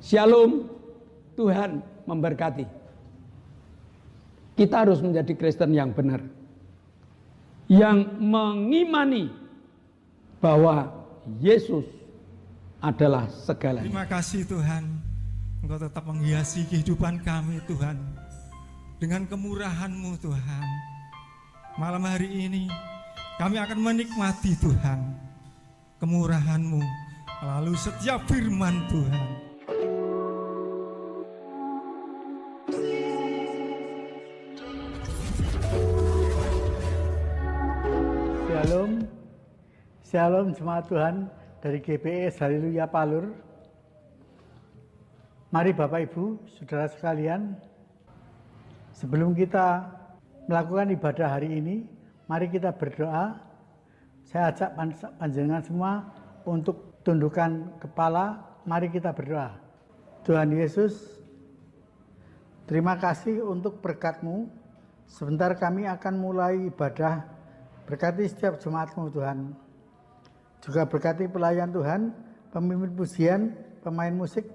Shalom, Tuhan memberkati. Kita harus menjadi Kristen yang benar, yang mengimani bahwa Yesus adalah segalanya. Terima kasih Tuhan, Engkau tetap menghiasi kehidupan kami Tuhan, dengan kemurahan-Mu Tuhan. Malam hari ini kami akan menikmati Tuhan kemurahan-Mu melalui setiap firman Tuhan. Shalom jemaat Tuhan dari GPS Haleluya Palur. Mari Bapak Ibu, Saudara sekalian, sebelum kita melakukan ibadah hari ini, mari kita berdoa. Saya ajak panjenengan semua untuk tundukkan kepala, mari kita berdoa. Tuhan Yesus, terima kasih untuk berkat-Mu. Sebentar kami akan mulai ibadah. Berkati setiap jemaat-Mu Tuhan. Juga berkati pelayan Tuhan, pemimpin pujian, pemain musik,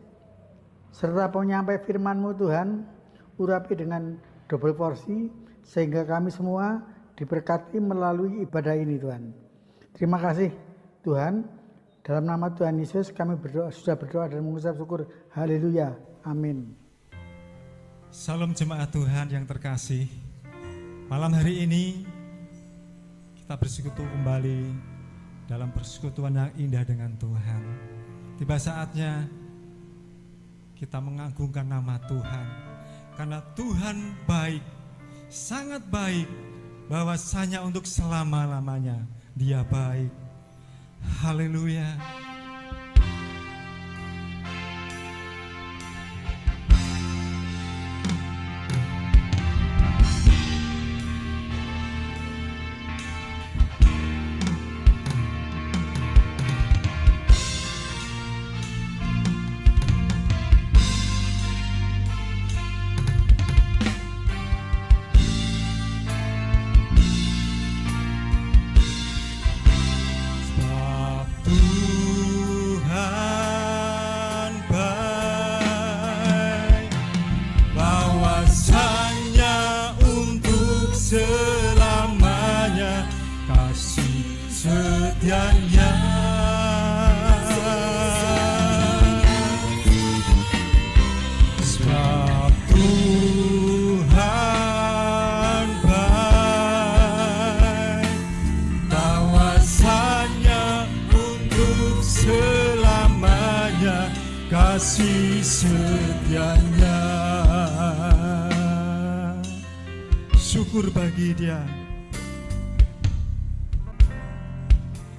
serta penyampai firman-Mu Tuhan. Urapi dengan double porsi, sehingga kami semua diberkati melalui ibadah ini Tuhan. Terima kasih Tuhan. Dalam nama Tuhan Yesus kami sudah berdoa dan mengucap syukur. Haleluya. Amin. Salam jemaat Tuhan yang terkasih. Malam hari ini kita bersekutu kembali dalam persekutuan yang indah dengan Tuhan. Tiba saatnya kita mengagungkan nama Tuhan, karena Tuhan baik, sangat baik, bahwasanya untuk selama-lamanya Dia baik. Haleluya. Kasih setianya, syukur bagi Dia.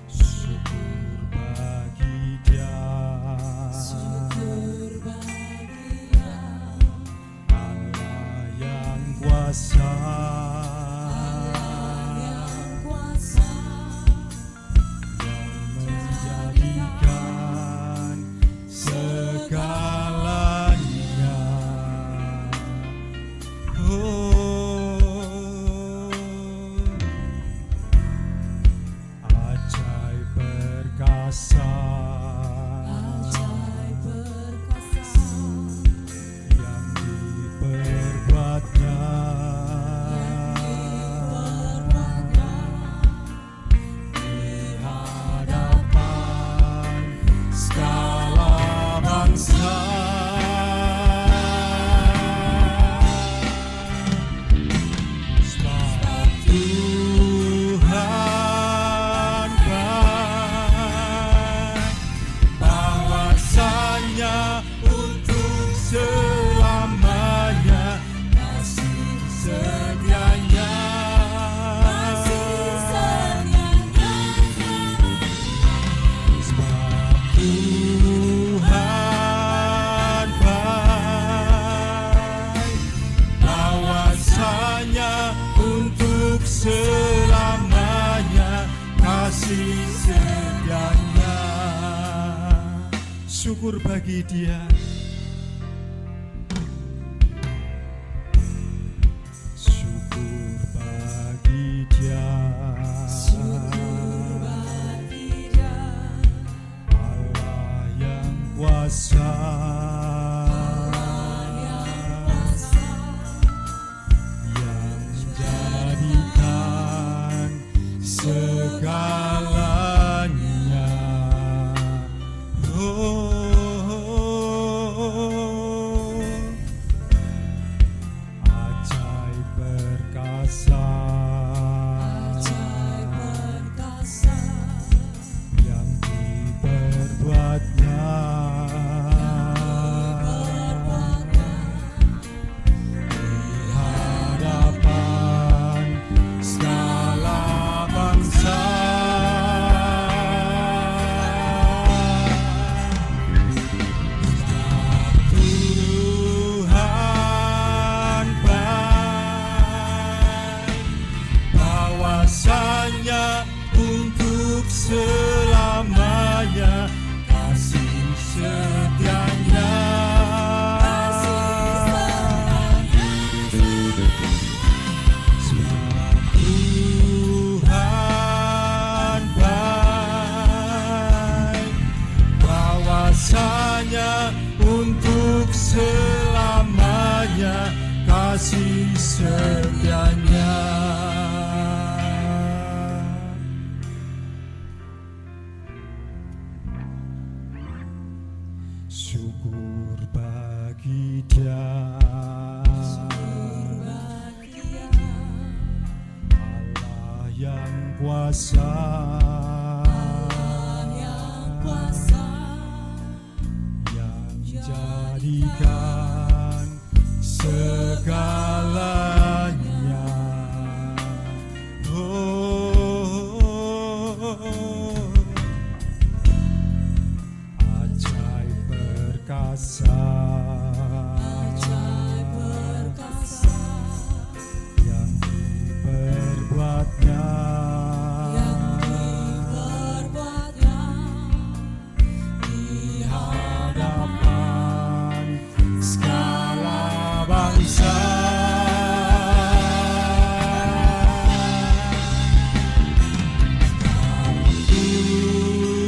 Syukur bagi Dia, syukur bagi Dia, Allah yang kuasa, Allah yang kuasa, yang menjadikan segalanya. Ajaib perkasa, yang diperbuatnya, di hadapan segala bangsa. Sebab Tuhan baik, bahwasanya untuk selamanya kasih setianya. Sebab Tuhan baik, bahwasanya untuk selamanya kasih setianya. Syukur bagi Dia. Syukur bagi Dia, Allah yang kuasa. untuk selamanya kasih setianya. Syukur bagi Dia, Allah yang kuasa, yang jadikan segalanya. Ajaib perkasa, yang diperbuatnya, di hadapan segala bangsa.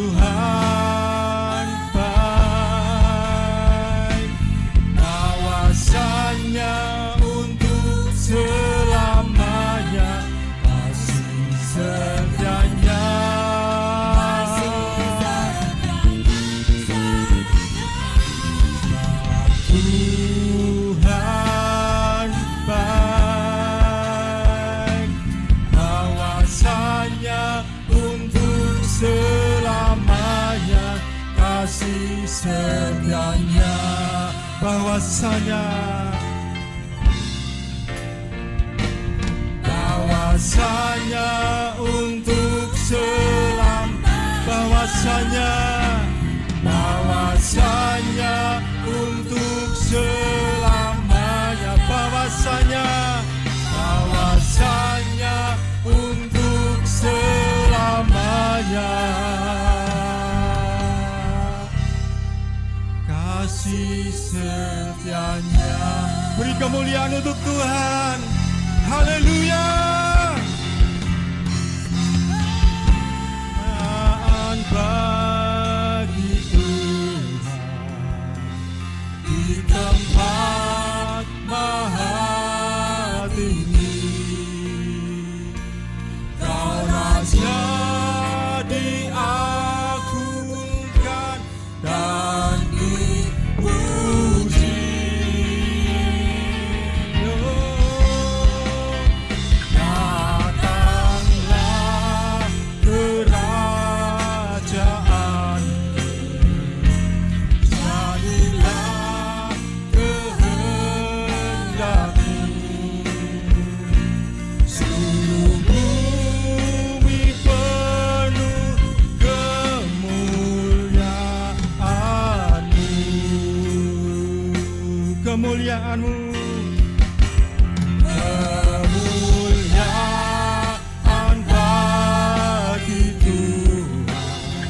Tuhan baik, kawasannya untuk selamanya, kasih setianya. Tuhan baik, kawasannya untuk selamanya, kasih setianya. Bahwasanya untuk bahwasanya untuk selamanya, bahwasanya untuk selamanya, kasih setianya. Beri kemuliaan untuk Tuhan. Haleluya. Bagi Tuhan di tempat maha tinggi, Kau Raja diagungkan dan dipuji. Datanglah kerajaan, jadilah kehendak-Mu, seluruh bumi penuh kemuliaan-Mu, kemuliaan-Mu. Kemuliaan bagi Tuhan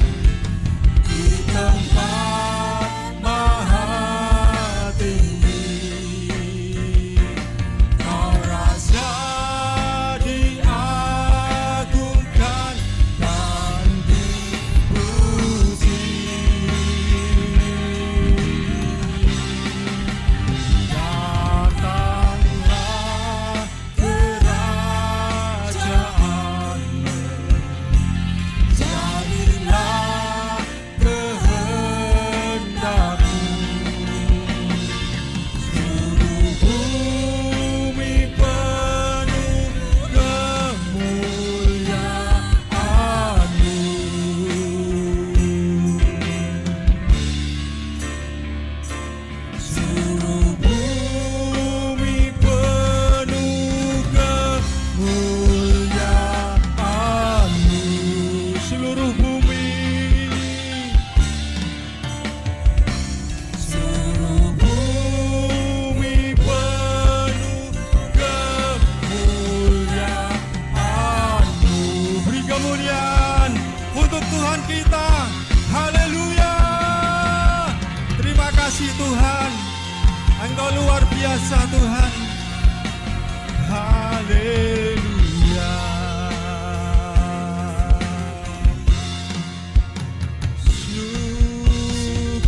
di tempat maha tinggi, Kau Raja diagungkan dan dipuji. Datanglah kerajaan-Mu, jadilah kehendak-Mu, seluruh bumi penuh kemuliaan-Mu. Seluruh bumi penuh kemuliaan-Mu, seluruh bumi, seluruh bumi penuh kemuliaan-Mu. Beri kemuliaan untuk Tuhan kita. Haleluya. Terima kasih Tuhan, Engkau luar biasa Tuhan. Haleluya. Syukur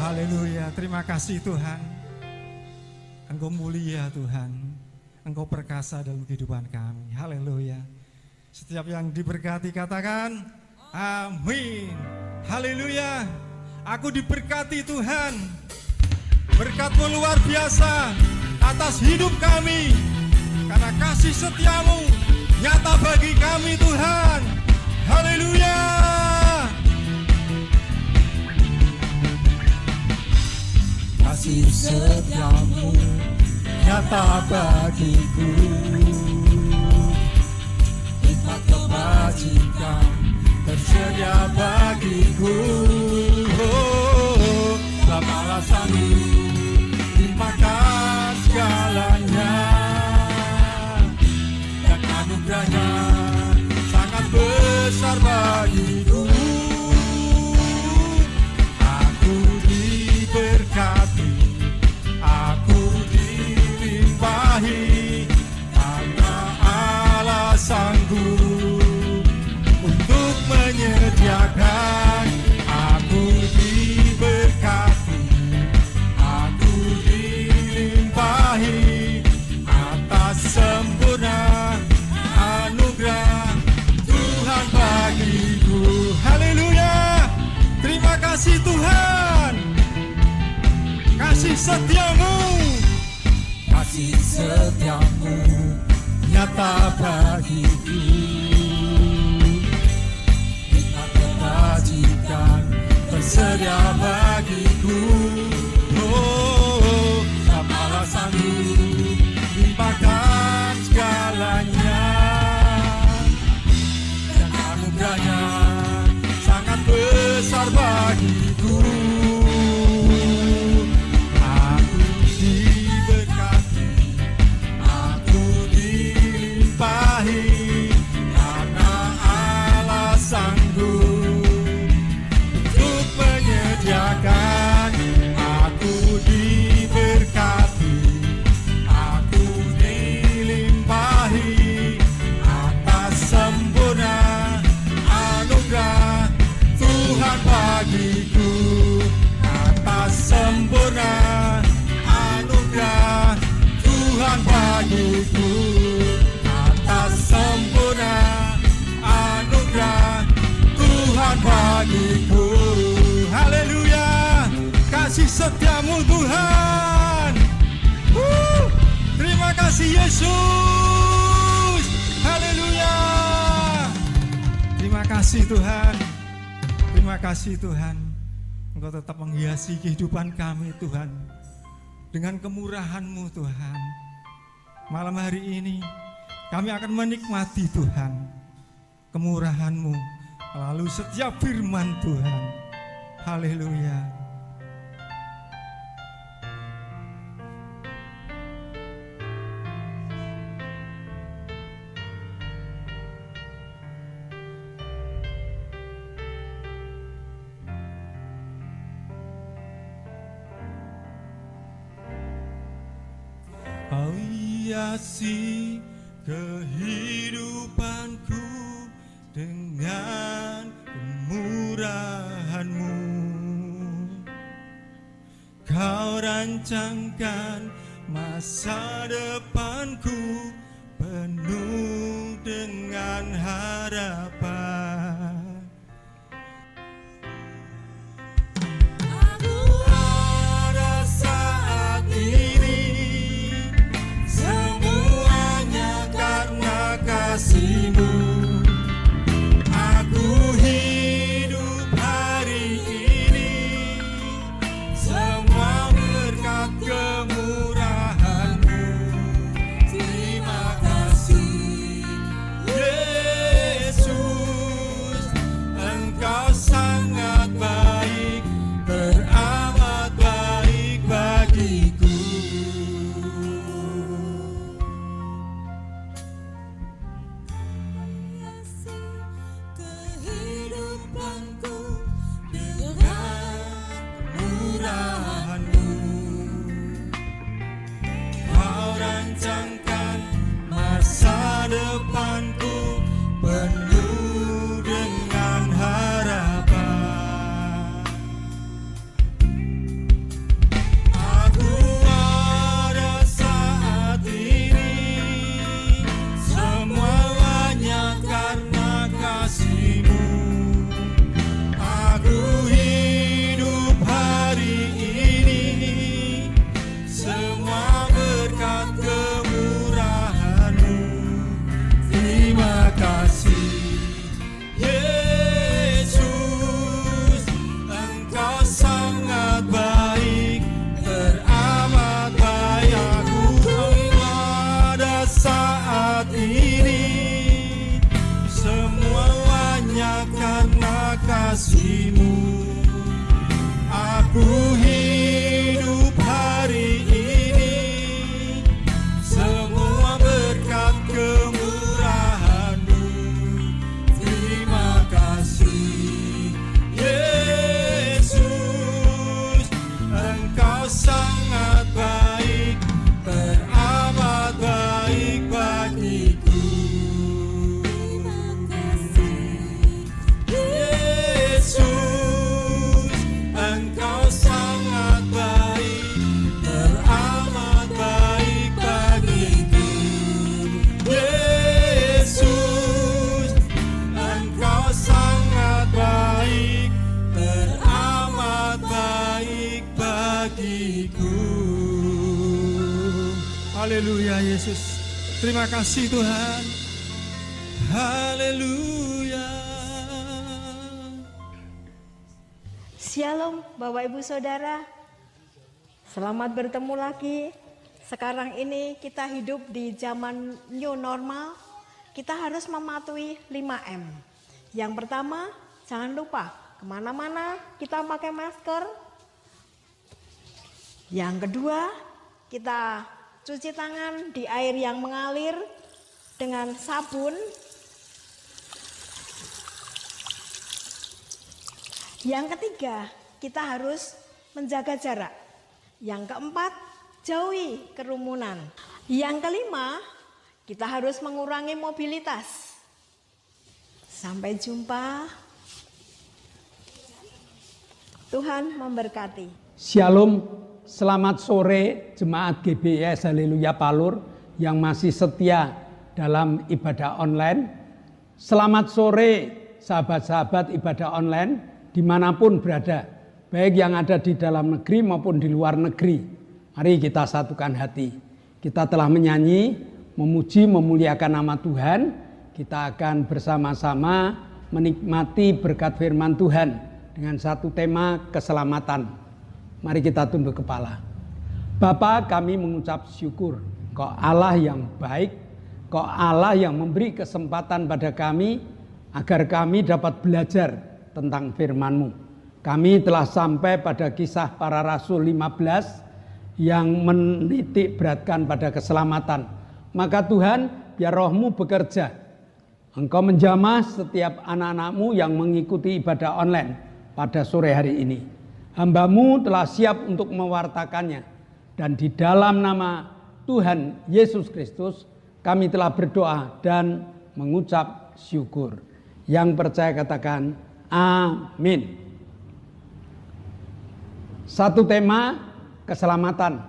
Haleluya, terima kasih Tuhan. Engkau mulia Tuhan, Engkau perkasa dalam kehidupan kami. Haleluya. Setiap yang diberkati katakan amin. Haleluya. Aku diberkati Tuhan. Berkat-Mu luar biasa atas hidup kami. Karena kasih setiamu nyata bagi kami Tuhan. Haleluya. Kasih setiamu nyata bagiku, hikmat kebajikan tersedia bagiku. Tak alasanmu dimakan segalanya, dan anugerahnya sangat besar bagiku. Aku diberkati, aku dilimpahi, karena Allah sanggup untuk menyediakan. Aku diberkati, aku dilimpahi, atas sempurna anugerah Tuhan bagiku. Haleluya. Terima kasih Tuhan. Kasih setiamu, kasih setiamu nyata bagiku, hikmat kebajikan tersedia bagiku. Tak alasanmu limpahkan segalanya, dan anugerahnya sangat besar bagiku. Aku diberkati, aku dilimpahi, karena Allah sanggup untuk menyediakan. Aku diberkati, aku dilimpahi, atas sempurna anugerah Tuhan bagiku. Atas sempurna anugerah Tuhan bagiku. Atas sempurna anugerah Tuhan bagiku. Haleluya. Kasih setiamu Tuhan. Terima kasih Yesus. Haleluya. Terima kasih Tuhan. Terima kasih Tuhan. Engkau tetap menghiasi kehidupan kami Tuhan dengan kemurahan-Mu Tuhan. Malam hari ini kami akan menikmati Tuhan kemurahan-Mu melalui setiap firman Tuhan. Haleluya. Kau hiasi kehidupanku dengan kemurahan-Mu. Kau rancangkan masa depanku penuh dengan harapan. Kasih-Mu, aku hidup hari ini, semua berkat kemurahan-Mu. Terima kasih Yesus. kasih-Mu. Aku hidup hari ini, semua berkat kemurahan-Mu. Terima kasih Yesus, Engkau sangat baik, teramat baik bagiku. Yesus, Engkau sangat baik, teramat baik bagiku. Yesus, Engkau sangat baik, teramat baik bagiku. Haleluya Yesus. Terima kasih Tuhan. Haleluya. Shalom Bapak Ibu Saudara, selamat bertemu lagi. Sekarang ini kita hidup di zaman new normal, kita harus mematuhi 5M. Yang pertama, jangan lupa kemana-mana kita pakai masker. Yang kedua, kita cuci tangan di air yang mengalir dengan sabun. Yang ketiga, kita harus menjaga jarak. Yang keempat, jauhi kerumunan. Yang kelima, kita harus mengurangi mobilitas. Sampai jumpa. Tuhan memberkati. Shalom, selamat sore jemaat GBIS Haleluya Palur yang masih setia dalam ibadah online. Selamat sore sahabat-sahabat ibadah online dimanapun berada, baik yang ada di dalam negeri maupun di luar negeri. Mari kita satukan hati. Kita telah menyanyi, memuji, memuliakan nama Tuhan. Kita akan bersama-sama menikmati berkat firman Tuhan dengan satu tema keselamatan. Mari kita tunduk kepala. Bapa, kami mengucap syukur. Kau Allah yang baik, Kau Allah yang memberi kesempatan pada kami agar kami dapat belajar tentang firman-Mu. Kami telah sampai pada kisah para rasul 15 yang menitik beratkan pada keselamatan. Maka Tuhan, biar Roh-Mu bekerja. Engkau menjamah setiap anak-anak-Mu yang mengikuti ibadah online pada sore hari ini. Hamba-Mu telah siap untuk mewartakannya. Dan di dalam nama Tuhan Yesus Kristus, kami telah berdoa dan mengucap syukur. Yang percaya katakan amin. Satu tema, keselamatan.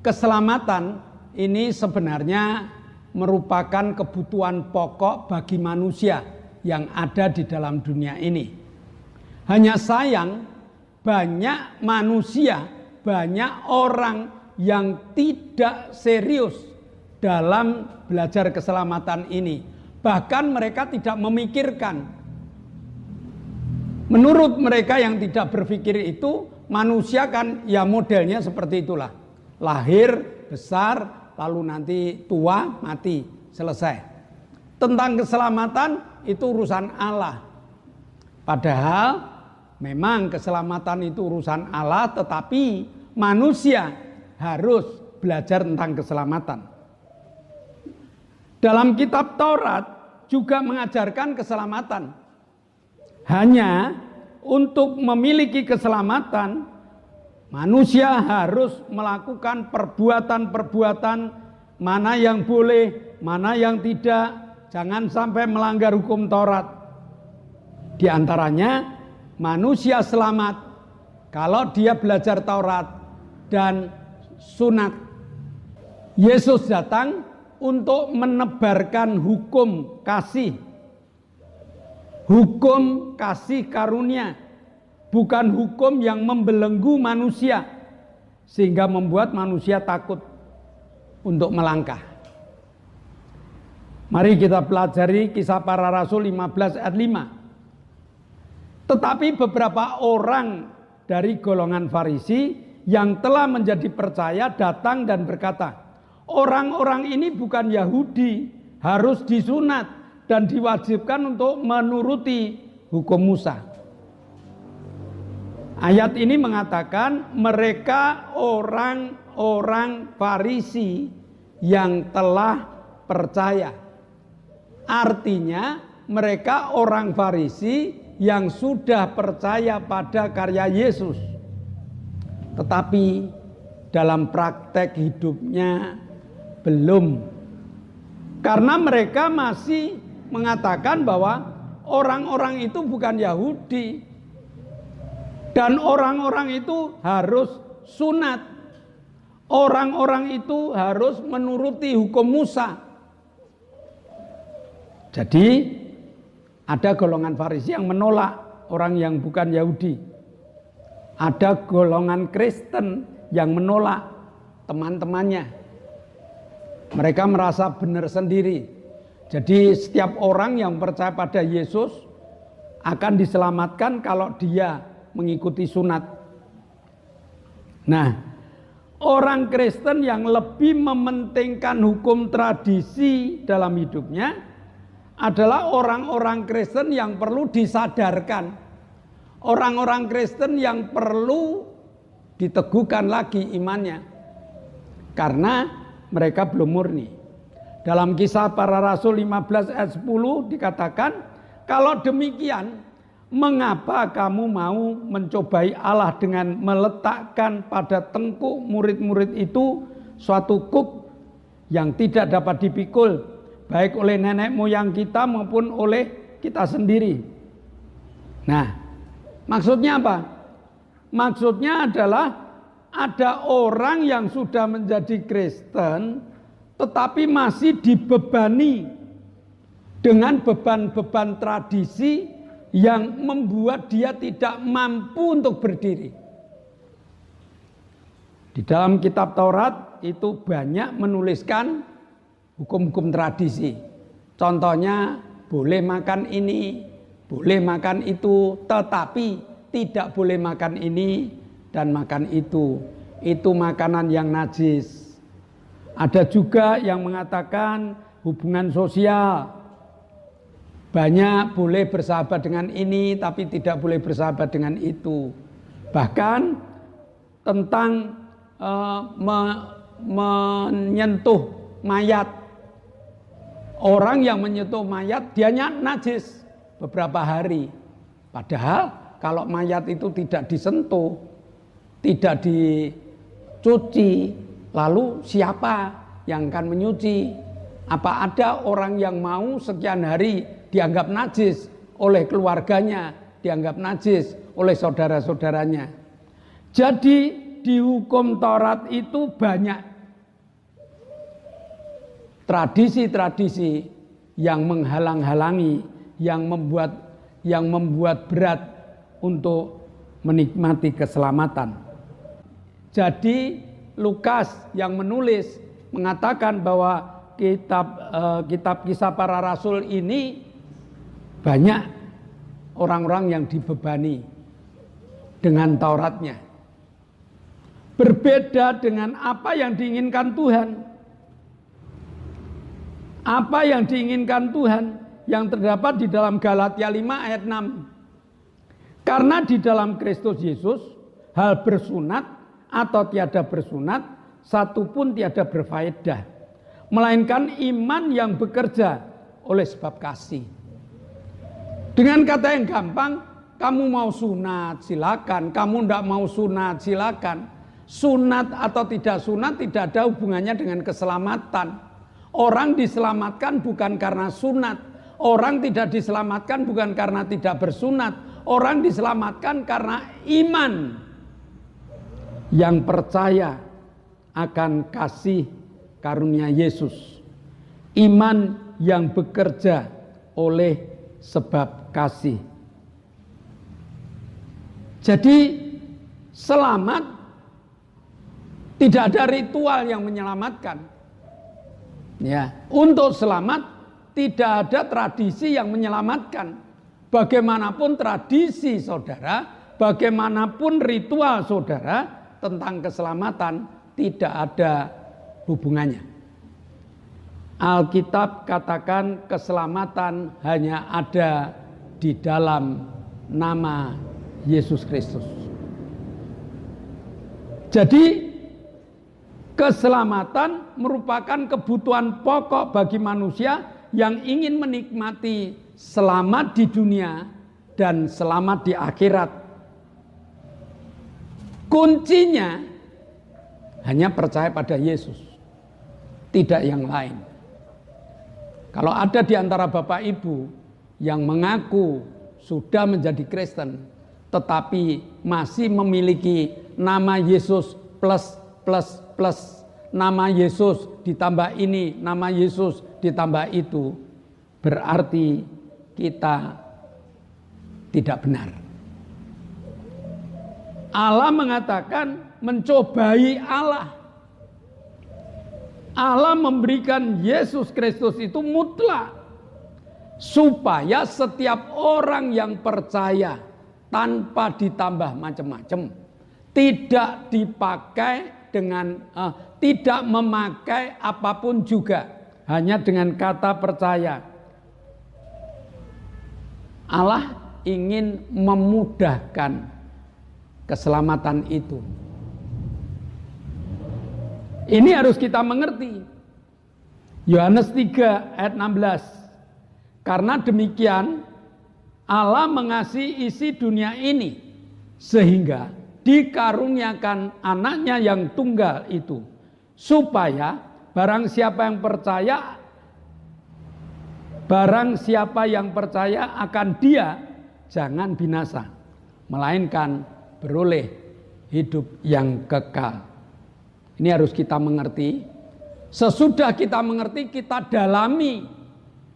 Keselamatan ini sebenarnya merupakan kebutuhan pokok bagi manusia yang ada di dalam dunia ini. Hanya sayang, banyak manusia, banyak orang yang tidak serius dalam belajar keselamatan ini. Bahkan mereka tidak memikirkan. Menurut mereka yang tidak berpikir itu, manusia kan ya modelnya seperti itulah. Lahir, besar, lalu nanti tua, mati, selesai. Tentang keselamatan itu urusan Allah. Padahal memang keselamatan itu urusan Allah, tetapi manusia harus belajar tentang keselamatan. Dalam kitab Taurat juga mengajarkan keselamatan. Hanya untuk memiliki keselamatan, manusia harus melakukan perbuatan-perbuatan mana yang boleh, mana yang tidak. Jangan sampai melanggar hukum Taurat. Di antaranya manusia selamat kalau dia belajar Taurat dan sunat. Yesus datang untuk menebarkan hukum kasih. Hukum kasih karunia, bukan hukum yang membelenggu manusia sehingga membuat manusia takut untuk melangkah. Mari kita pelajari kisah para rasul 15 ayat 5. Tetapi beberapa orang dari golongan Farisi yang telah menjadi percaya datang dan berkata, orang-orang ini bukan Yahudi, harus disunat dan diwajibkan untuk menuruti hukum Musa. Ayat ini mengatakan mereka orang-orang Farisi yang telah percaya. Artinya mereka orang Farisi yang sudah percaya pada karya Yesus. Tetapi dalam praktek hidupnya belum. Karena mereka masih mengatakan bahwa orang-orang itu bukan Yahudi. Dan orang-orang itu harus sunat. Orang-orang itu harus menuruti hukum Musa. Jadi ada golongan Farisi yang menolak orang yang bukan Yahudi. Ada golongan Kristen yang menolak teman-temannya. Mereka merasa benar sendiri. Jadi setiap orang yang percaya pada Yesus akan diselamatkan kalau dia mengikuti sunat. Nah, orang Kristen yang lebih mementingkan hukum tradisi dalam hidupnya adalah orang-orang Kristen yang perlu disadarkan. Orang-orang Kristen yang perlu diteguhkan lagi imannya. Karena mereka belum murni. Dalam Kisah Para Rasul 15 ayat 10 dikatakan, kalau demikian, mengapa kamu mau mencobai Allah dengan meletakkan pada tengkuk murid-murid itu suatu kuk yang tidak dapat dipikul, baik oleh nenek moyang kita maupun oleh kita sendiri. Nah, maksudnya apa? Maksudnya adalah ada orang yang sudah menjadi Kristen tetapi masih dibebani dengan beban-beban tradisi yang membuat dia tidak mampu untuk berdiri. Di dalam kitab Taurat itu banyak menuliskan hukum-hukum tradisi. Contohnya boleh makan ini, boleh makan itu, tetapi tidak boleh makan ini dan makan itu. Itu makanan yang najis. Ada juga yang mengatakan hubungan sosial. Banyak boleh bersahabat dengan ini, tapi tidak boleh bersahabat dengan itu. Bahkan tentang menyentuh mayat. Orang yang menyentuh mayat, dianya najis beberapa hari. Padahal kalau mayat itu tidak disentuh, tidak dicuci, lalu siapa yang akan menyuci? Apa ada orang yang mau sekian hari dianggap najis oleh keluarganya, dianggap najis oleh saudara-saudaranya? Jadi di hukum Taurat itu banyak tradisi-tradisi yang menghalang-halangi, yang membuat berat untuk menikmati keselamatan. Jadi Lukas yang menulis mengatakan bahwa kitab Kisah Para Rasul ini banyak orang-orang yang dibebani dengan Tauratnya. Berbeda dengan apa yang diinginkan Tuhan. Apa yang diinginkan Tuhan yang terdapat di dalam Galatia 5 ayat 6. Karena di dalam Kristus Yesus hal bersunat atau tiada bersunat satu pun tiada berfaedah, melainkan iman yang bekerja oleh sebab kasih. Dengan kata yang gampang, kamu mau sunat silakan, kamu tidak mau sunat silakan. Sunat atau tidak sunat tidak ada hubungannya dengan keselamatan. Orang diselamatkan bukan karena sunat. Orang tidak diselamatkan bukan karena tidak bersunat. Orang diselamatkan karena iman yang percaya akan kasih karunia Yesus. Iman yang bekerja oleh sebab kasih. Jadi selamat tidak ada ritual yang menyelamatkan. Ya, untuk selamat tidak ada tradisi yang menyelamatkan. Bagaimanapun tradisi saudara, bagaimanapun ritual saudara tentang keselamatan tidak ada hubungannya. Alkitab katakan keselamatan hanya ada di dalam nama Yesus Kristus. Jadi keselamatan merupakan kebutuhan pokok bagi manusia yang ingin menikmati selamat di dunia dan selamat di akhirat. Kuncinya hanya percaya pada Yesus, tidak yang lain. Kalau ada di antara Bapak Ibu yang mengaku sudah menjadi Kristen, tetapi masih memiliki nama Yesus plus, nama Yesus ditambah ini, nama Yesus ditambah itu, berarti kita tidak benar. Allah mengatakan mencobai Allah. Allah memberikan Yesus Kristus itu mutlak, supaya setiap orang yang percaya tanpa ditambah macam-macam, tidak dipakai dengan tidak memakai apapun juga, hanya dengan kata percaya. Allah ingin memudahkan keselamatan itu. Ini harus kita mengerti. Yohanes 3 ayat 16. Karena demikian Allah mengasihi isi dunia ini sehingga dikaruniakan anaknya yang tunggal itu, supaya barang siapa yang percaya akan Dia jangan binasa, melainkan beroleh hidup yang kekal. Ini harus kita mengerti. Sesudah kita mengerti, kita dalami,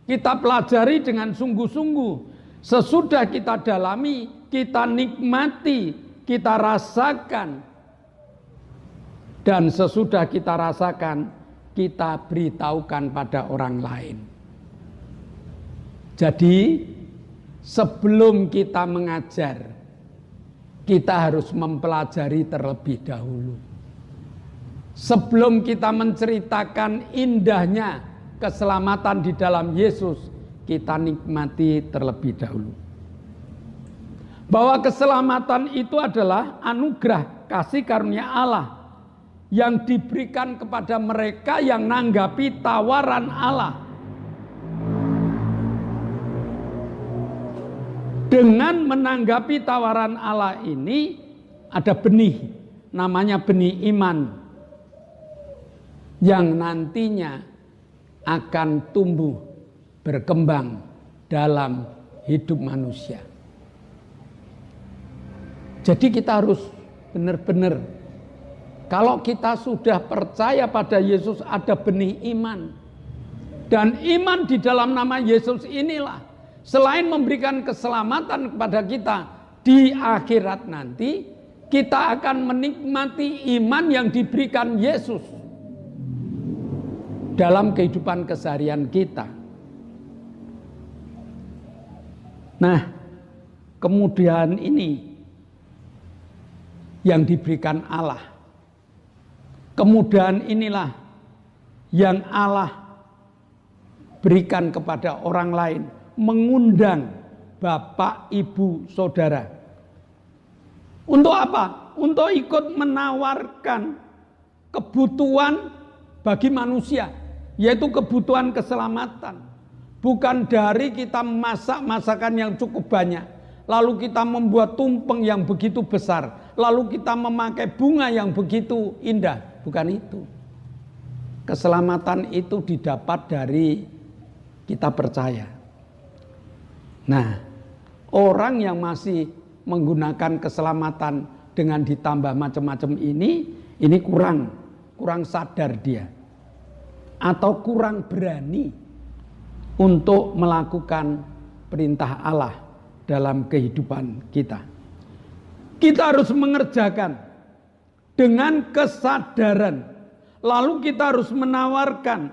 kita pelajari dengan sungguh-sungguh. Sesudah kita dalami, kita nikmati, kita rasakan. Dan sesudah kita rasakan, kita beritahukan pada orang lain. Jadi sebelum kita mengajar, kita harus mempelajari terlebih dahulu. Sebelum kita menceritakan indahnya keselamatan di dalam Yesus, kita nikmati terlebih dahulu. Bahwa keselamatan itu adalah anugerah kasih karunia Allah yang diberikan kepada mereka yang nanggapi tawaran Allah. Dengan menanggapi tawaran Allah ini ada benih, namanya benih iman, yang nantinya akan tumbuh berkembang dalam hidup manusia. Jadi kita harus benar-benar, kalau kita sudah percaya pada Yesus, ada benih iman. Dan iman di dalam nama Yesus inilah, selain memberikan keselamatan kepada kita di akhirat nanti, kita akan menikmati iman yang diberikan Yesus dalam kehidupan keseharian kita. Nah, kemudian ini yang diberikan Allah. Kemudian inilah yang Allah berikan kepada orang lain, mengundang Bapak, Ibu, Saudara. Untuk apa? Untuk ikut menawarkan kebutuhan bagi manusia, yaitu kebutuhan keselamatan. Bukan dari kita memasak masakan yang cukup banyak, lalu kita membuat tumpeng yang begitu besar, lalu kita memakai bunga yang begitu indah. Bukan itu. Keselamatan itu didapat dari kita percaya. Nah, orang yang masih menggunakan keselamatan dengan ditambah macam-macam ini kurang sadar dia, atau kurang berani untuk melakukan perintah Allah dalam kehidupan kita. Kita harus mengerjakan dengan kesadaran, lalu kita harus menawarkan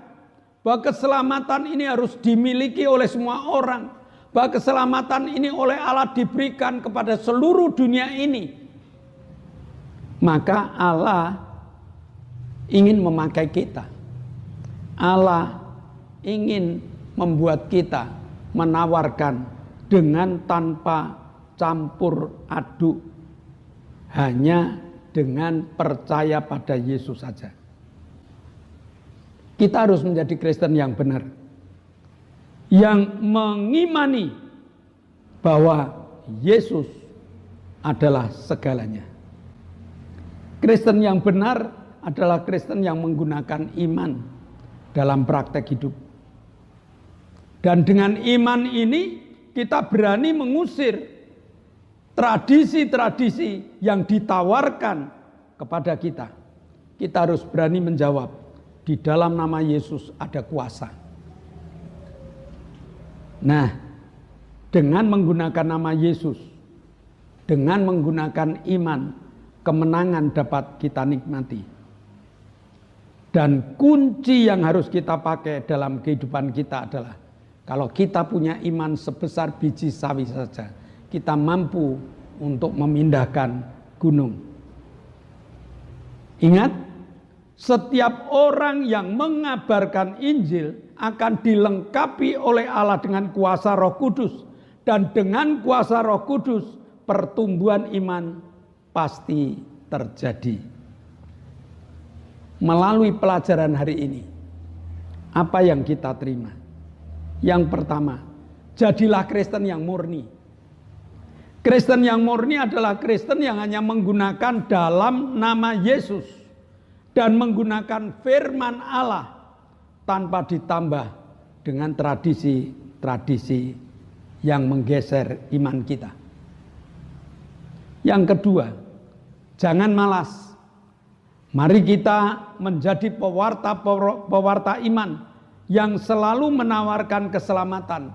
bahwa keselamatan ini harus dimiliki oleh semua orang, bahwa keselamatan ini oleh Allah diberikan kepada seluruh dunia ini. Maka Allah ingin memakai kita. Allah ingin membuat kita menawarkan dengan tanpa campur aduk, hanya dengan percaya pada Yesus saja. Kita harus menjadi Kristen yang benar, yang mengimani bahwa Yesus adalah segalanya. Kristen yang benar adalah Kristen yang menggunakan iman dalam praktek hidup. Dan dengan iman ini kita berani mengusir tradisi-tradisi yang ditawarkan kepada kita. Kita harus berani menjawab, di dalam nama Yesus ada kuasa. Nah, dengan menggunakan nama Yesus, dengan menggunakan iman, kemenangan dapat kita nikmati. Dan kunci yang harus kita pakai dalam kehidupan kita adalah, kalau kita punya iman sebesar biji sawi saja, kita mampu untuk memindahkan gunung. Ingat, setiap orang yang mengabarkan Injil akan dilengkapi oleh Allah dengan kuasa Roh Kudus. Dan dengan kuasa Roh Kudus, pertumbuhan iman pasti terjadi. Melalui pelajaran hari ini, apa yang kita terima? Yang pertama, jadilah Kristen yang murni. Kristen yang murni adalah Kristen yang hanya menggunakan dalam nama Yesus dan menggunakan firman Allah tanpa ditambah dengan tradisi-tradisi yang menggeser iman kita. Yang kedua, jangan malas. Mari kita menjadi pewarta iman yang selalu menawarkan keselamatan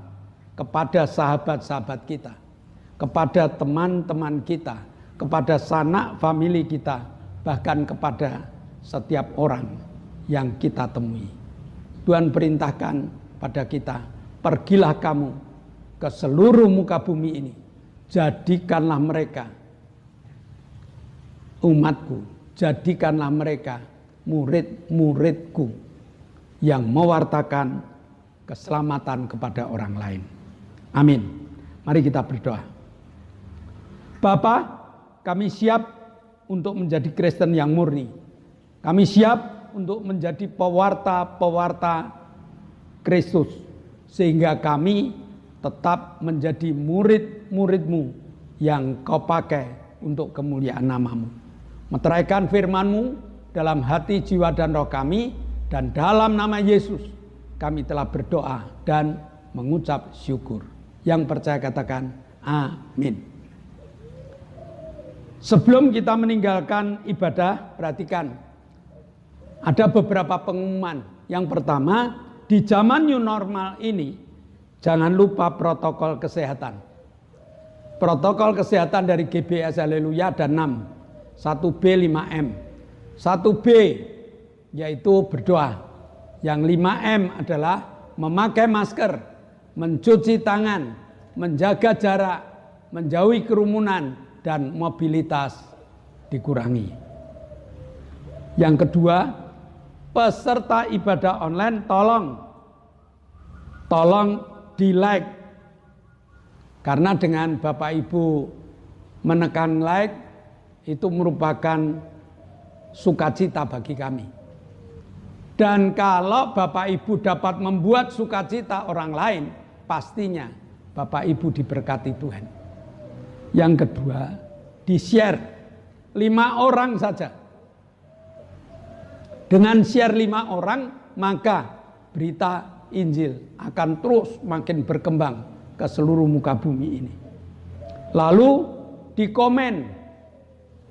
kepada sahabat-sahabat kita, kepada teman-teman kita, kepada sanak famili kita, bahkan kepada setiap orang yang kita temui. Tuhan perintahkan pada kita, pergilah kamu ke seluruh muka bumi ini, jadikanlah mereka umatku, jadikanlah mereka murid-muridku yang mewartakan keselamatan kepada orang lain. Amin. Mari kita berdoa. Bapa, kami siap untuk menjadi Kristen yang murni. Kami siap untuk menjadi pewarta-pewarta Kristus, sehingga kami tetap menjadi murid-murid-Mu yang Kau pakai untuk kemuliaan nama-Mu. Meteraikan firman-Mu dalam hati, jiwa, dan roh kami, dan dalam nama Yesus kami telah berdoa dan mengucap syukur. Yang percaya katakan amin. Sebelum kita meninggalkan ibadah, perhatikan, ada beberapa pengumuman. Yang pertama, di zaman new normal ini, jangan lupa protokol kesehatan. Protokol kesehatan dari GBS Haleluya ada 6. 1B 5M. 1B yaitu berdoa. Yang 5M adalah memakai masker, mencuci tangan, menjaga jarak, menjauhi kerumunan, dan mobilitas dikurangi. Yang kedua, peserta ibadah online tolong di like. Karena dengan Bapak Ibu menekan like itu merupakan sukacita bagi kami. Dan kalau Bapak Ibu dapat membuat sukacita orang lain, pastinya Bapak Ibu diberkati Tuhan. Yang kedua, di-share 5 orang saja. Dengan share 5 orang, maka berita Injil akan terus makin berkembang ke seluruh muka bumi ini. Lalu di komen,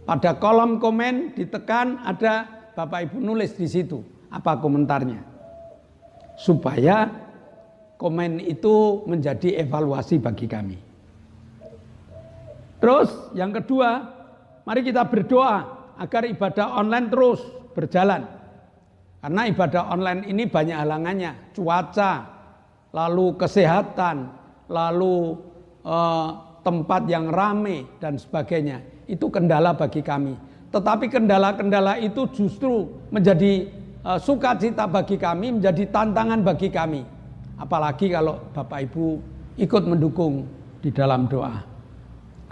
pada kolom komen ditekan, ada Bapak Ibu nulis di situ apa komentarnya, supaya komen itu menjadi evaluasi bagi kami. Terus yang kedua, mari kita berdoa agar ibadah online terus berjalan. Karena ibadah online ini banyak halangannya, cuaca, lalu kesehatan, lalu tempat yang ramai dan sebagainya. Itu kendala bagi kami. Tetapi kendala-kendala itu justru menjadi sukacita bagi kami, menjadi tantangan bagi kami. Apalagi kalau Bapak Ibu ikut mendukung di dalam doa.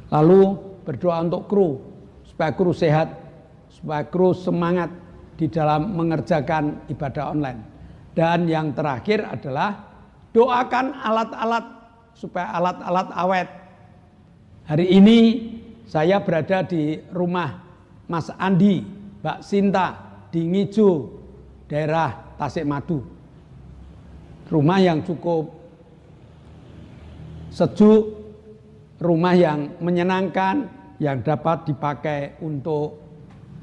Lalu berdoa untuk kru, supaya kru sehat supaya terus semangat di dalam mengerjakan ibadah online. Dan yang terakhir adalah doakan alat-alat supaya alat-alat awet. Hari ini saya berada di rumah Mas Andi, Mbak Sinta di Ngijo, daerah Tasikmadu. Rumah yang cukup sejuk, rumah yang menyenangkan, yang dapat dipakai untuk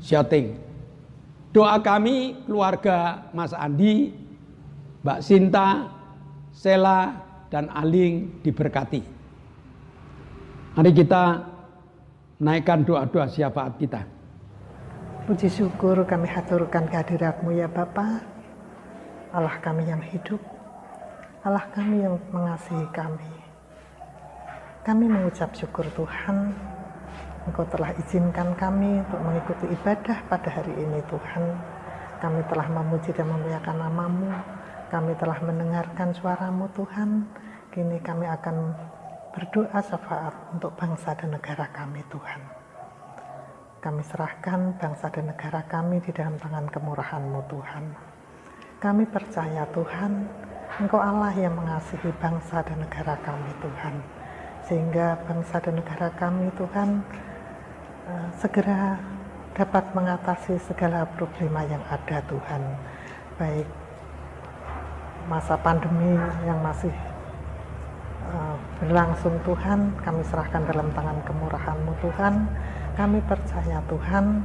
syuting. Doa kami keluarga Mas Andi, Mbak Sinta, Sela, dan Aling diberkati. Mari kita naikkan doa-doa syafaat kita. Puji syukur kami haturkan kehadirat-Mu ya Bapa, Allah kami yang hidup, Allah kami yang mengasihi kami. Kami mengucap syukur Tuhan, Engkau telah izinkan kami untuk mengikuti ibadah pada hari ini Tuhan. Kami telah memuji dan memuliakan nama-Mu, kami telah mendengarkan suara-Mu Tuhan. Kini kami akan berdoa syafaat untuk bangsa dan negara kami Tuhan. Kami serahkan bangsa dan negara kami di dalam tangan kemurahan-Mu Tuhan. Kami percaya Tuhan, Engkau Allah yang mengasihi bangsa dan negara kami Tuhan. Sehingga bangsa dan negara kami Tuhan segera dapat mengatasi segala problema yang ada Tuhan. Baik masa pandemi yang masih berlangsung Tuhan, kami serahkan dalam tangan kemurahan-Mu Tuhan. Kami percaya Tuhan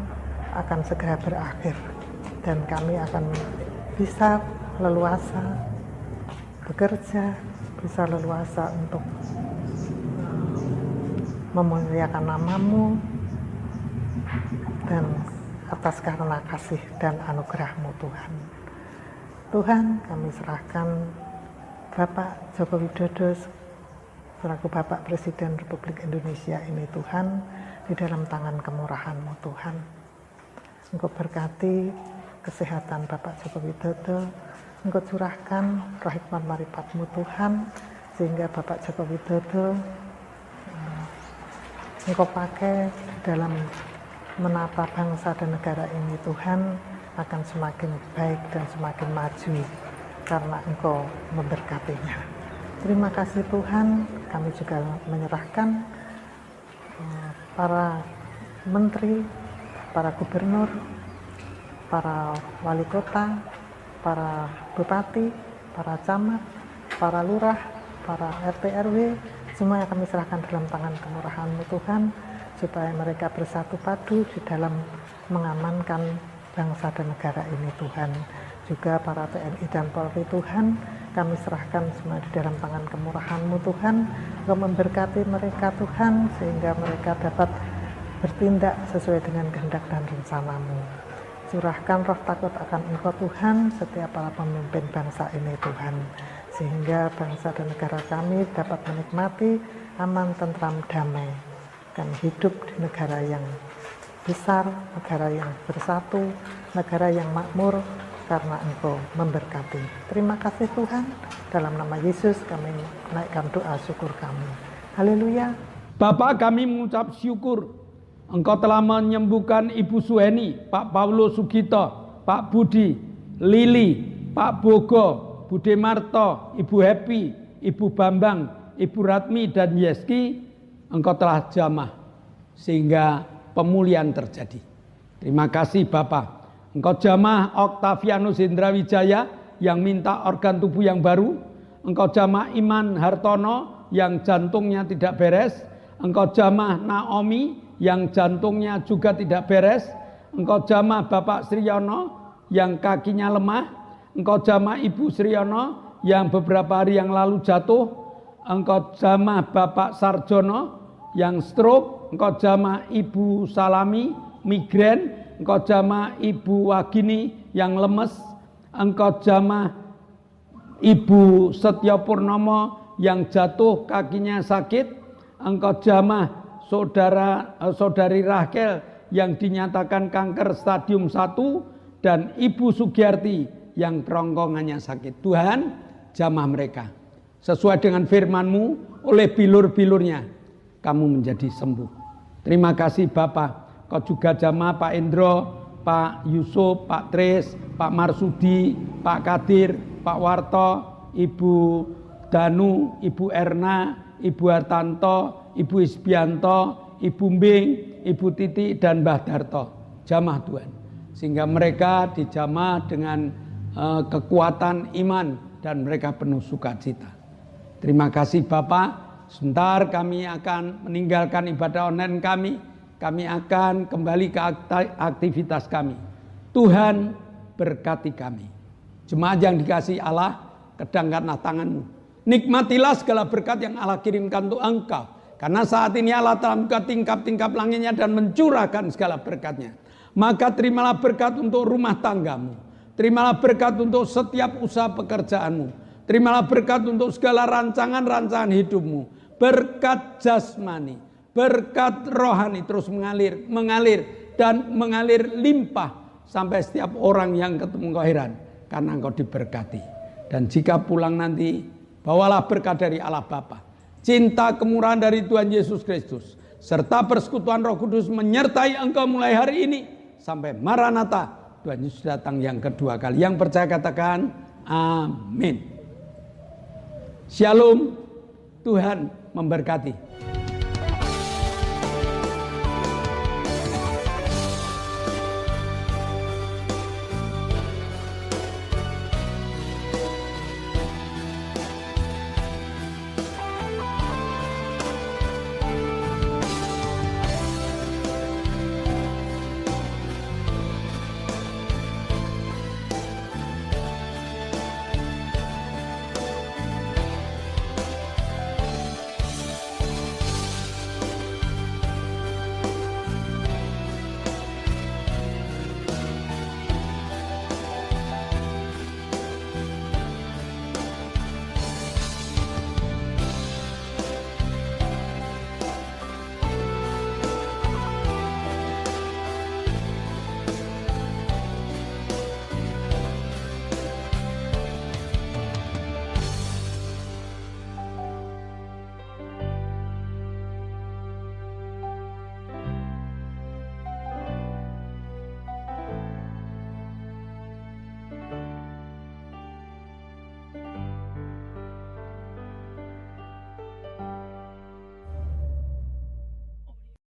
akan segera berakhir dan kami akan bisa leluasa bekerja, bisa leluasa untuk memuliakan nama-Mu dan atas karena kasih dan anugerah-Mu Tuhan. Tuhan, kami serahkan Bapak Joko Widodo selaku Bapak Presiden Republik Indonesia ini Tuhan di dalam tangan kemurahan-Mu Tuhan. Engkau berkati kesehatan Bapak Joko Widodo, Engkau curahkan rahmat maripat-Mu Tuhan, sehingga Bapak Joko Widodo Engkau pakai dalam menata bangsa dan negara ini Tuhan akan semakin baik dan semakin maju karena Engkau memberkatinya. Terima kasih Tuhan, kami juga menyerahkan para menteri, para gubernur, para wali kota, para bupati, para camat, para lurah, para RT RW, semua kami serahkan dalam tangan kemurahan-Mu Tuhan, supaya mereka bersatu padu di dalam mengamankan bangsa dan negara ini Tuhan. Juga para TNI dan Polri Tuhan, kami serahkan semua di dalam tangan kemurahan-Mu Tuhan. Engkau memberkati mereka Tuhan, sehingga mereka dapat bertindak sesuai dengan kehendak dan rencana-Mu. Curahkan roh takut akan Engkau Tuhan setiap para pemimpin bangsa ini Tuhan, sehingga bangsa dan negara kami dapat menikmati aman, tentram, damai, dan hidup di negara yang besar, negara yang bersatu, negara yang makmur, karena Engkau memberkati. Terima kasih Tuhan, dalam nama Yesus kami naikkan doa syukur kami. Haleluya. Bapak, kami mengucap syukur Engkau telah menyembuhkan Ibu Suheni, Pak Paulo Sugito, Pak Budi, Lili, Pak Bogo, Bude Marto, Ibu Happy, Ibu Bambang, Ibu Ratmi, dan Yeski. Engkau telah jamah sehingga pemulihan terjadi. Terima kasih Bapak. Engkau jamah Oktavianus Indrawijaya yang minta organ tubuh yang baru. Engkau jamah Iman Hartono yang jantungnya tidak beres. Engkau jamah Naomi yang jantungnya juga tidak beres. Engkau jamah Bapak Sriyono yang kakinya lemah. Engkau jamah Ibu Sriyono yang beberapa hari yang lalu jatuh. Engkau jamah Bapak Sarjono yang stroke. Engkau jamah Ibu Salami migrain. Engkau jamah Ibu Wagini yang lemes. Engkau jamah Ibu Setyo Purnomo yang jatuh kakinya sakit. Engkau jamah saudari Rahel yang dinyatakan kanker stadium 1 dan Ibu Sugiyarti yang kerongkongannya sakit. Tuhan, jamah mereka. Sesuai dengan firman-Mu, oleh bilur-bilurnya kamu menjadi sembuh. Terima kasih Bapak. Kau juga jamah Pak Indro Pak Yusuf, Pak Tris, Pak Marsudi, Pak Kadir, Pak Warto, Ibu Danu, Ibu Erna, Ibu Hartanto, Ibu Isbianto, Ibu Mbing, Ibu Titi, dan Mbah Darto. Jamah Tuhan. Sehingga mereka dijamah dengan kekuatan iman dan mereka penuh sukacita. Terima kasih Bapak. Sebentar kami akan meninggalkan ibadah online kami. Kami akan kembali ke aktivitas kami. Tuhan berkati kami. Jemaat yang dikasihi Allah, kedangkanlah tanganmu. Nikmatilah segala berkat yang Allah kirimkan untuk engkau. Karena saat ini Allah telah membuka tingkap-tingkap langitnya dan mencurahkan segala berkatnya. Maka terimalah berkat untuk rumah tanggamu. Terimalah berkat untuk setiap usaha pekerjaanmu. Terimalah berkat untuk segala rancangan-rancangan hidupmu. Berkat jasmani, berkat rohani terus mengalir dan mengalir limpah sampai setiap orang yang ketemu engkau heran karena engkau diberkati. Dan jika pulang nanti, bawalah berkat dari Allah Bapa, cinta kemurahan dari Tuhan Yesus Kristus, serta persekutuan Roh Kudus menyertai engkau mulai hari ini sampai Maranatha, Tuhan Yesus datang yang kedua kali. Yang percaya katakan amin. Shalom, Tuhan memberkati.